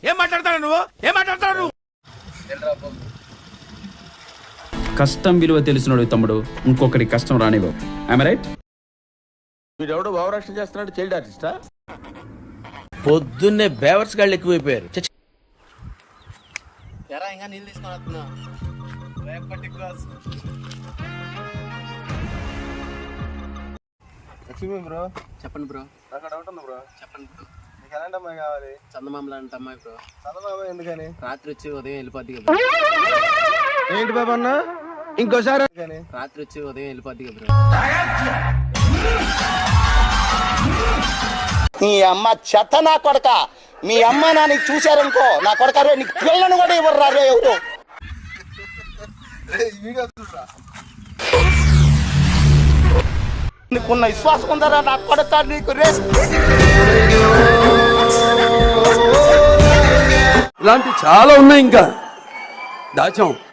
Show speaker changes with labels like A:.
A: ఏం మాట్లాడతాడు నువ్వు
B: కష్టం విలువ తెలిసినోడు తమ్ముడు ఇంకొకటి కష్టం రానివ్వవు. I'm right?
A: వీడెవడో భావరక్షణ చేస్తున్నాడు, చైల్డ్ ఆర్టిస్టా?
C: పొద్దున్నే బేవర్స్ గాళ్ళు ఎక్కువైపోయారు.
D: ఇంకా నీళ్ళు తీసుకొని వస్తున్నా.
E: లక్ష్మి బ్రో,
D: చెప్పండి బ్రో.
E: నాకు డౌట్ ఉంది బ్రో.
D: చెప్పండి బ్రో.
E: నీకు ఎలాంటి అమ్మాయి కావాలి?
D: చందమామ లాంటి అమ్మాయి బ్రో.
E: చందమామ ఎందుకని?
D: రాత్రి వచ్చి ఉదయం వెళ్ళిపోద్ది కదా.
E: ఏంటి బాబు అన్న, ఇంకోసారి?
D: రాత్రి వచ్చి ఉదయం వెళ్ళిపోద్ది కదా బ్రో.
F: నీ అమ్మ చెత్త నా కొడక. మీ అమ్మ నాన్న చూశారనుకో, నా కొడక రే నీకు పిల్లను కూడా ఇవ్వరు రే ఎవరు. నీకున్న విశ్వాసం ఉందరా నా కొడక నీకు రే.
G: ఇలాంటి చాలా ఉన్నాయి ఇంకా దాచాం.